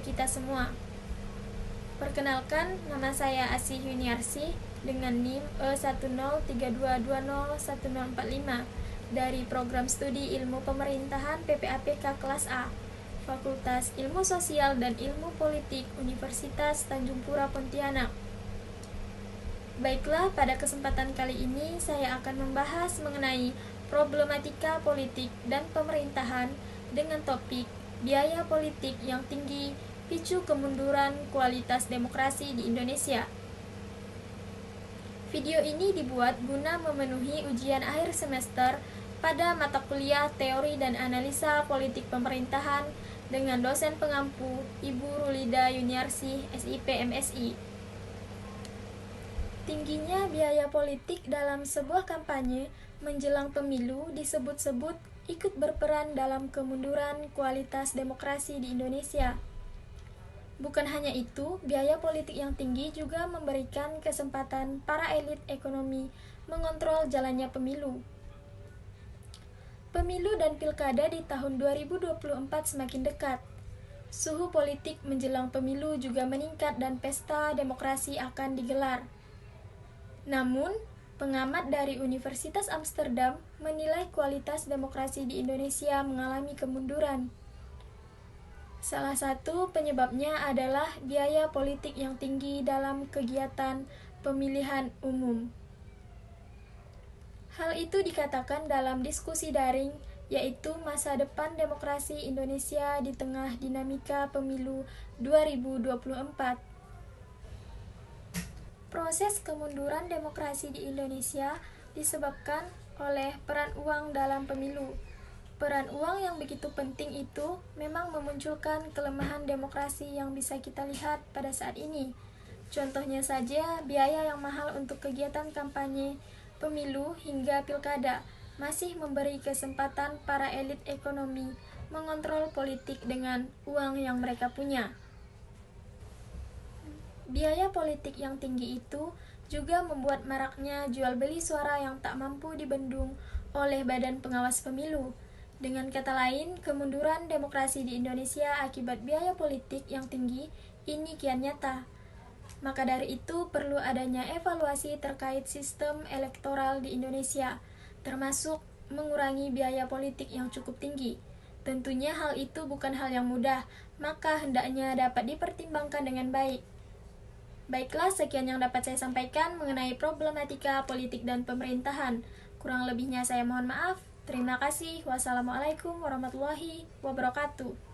kita semua. Perkenalkan, nama saya Asih Yuniarsi dengan NIM E1032201045 dari Program Studi Ilmu Pemerintahan PPAPK Kelas A, Fakultas Ilmu Sosial dan Ilmu Politik Universitas Tanjung Pura Pontianak. Baiklah, pada kesempatan kali ini saya akan membahas mengenai problematika politik dan pemerintahan dengan topik biaya politik yang tinggi picu kemunduran kualitas demokrasi di Indonesia. Video ini dibuat guna memenuhi ujian akhir semester pada mata kuliah Teori dan Analisa Politik Pemerintahan dengan dosen pengampu Ibu Rulida Yuniarsi, SIP MSI. Tingginya biaya politik dalam sebuah kampanye menjelang pemilu disebut-sebut ikut berperan dalam kemunduran kualitas demokrasi di Indonesia. Bukan hanya itu, biaya politik yang tinggi juga memberikan kesempatan para elit ekonomi mengontrol jalannya pemilu. Pemilu dan pilkada di tahun 2024 semakin dekat. Suhu politik menjelang pemilu juga meningkat dan pesta demokrasi akan digelar. Namun, pengamat dari Universitas Amsterdam menilai kualitas demokrasi di Indonesia mengalami kemunduran. Salah satu penyebabnya adalah biaya politik yang tinggi dalam kegiatan pemilihan umum. Hal itu dikatakan dalam diskusi daring, yaitu masa depan demokrasi Indonesia di tengah dinamika pemilu 2024. Proses kemunduran demokrasi di Indonesia disebabkan oleh peran uang dalam pemilu. Peran uang yang begitu penting itu memang memunculkan kelemahan demokrasi yang bisa kita lihat pada saat ini. Contohnya saja, biaya yang mahal untuk kegiatan kampanye, pemilu hingga pilkada masih memberi kesempatan para elit ekonomi mengontrol politik dengan uang yang mereka punya. Biaya politik yang tinggi itu juga membuat maraknya jual beli suara yang tak mampu dibendung oleh Badan Pengawas Pemilu. Dengan kata lain, kemunduran demokrasi di Indonesia akibat biaya politik yang tinggi ini kian nyata. Maka dari itu perlu adanya evaluasi terkait sistem elektoral di Indonesia, termasuk mengurangi biaya politik yang cukup tinggi. Tentunya hal itu bukan hal yang mudah, maka hendaknya dapat dipertimbangkan dengan baik. Baiklah, sekian yang dapat saya sampaikan mengenai problematika politik dan pemerintahan. Kurang lebihnya saya mohon maaf. Terima kasih. Wassalamualaikum warahmatullahi wabarakatuh.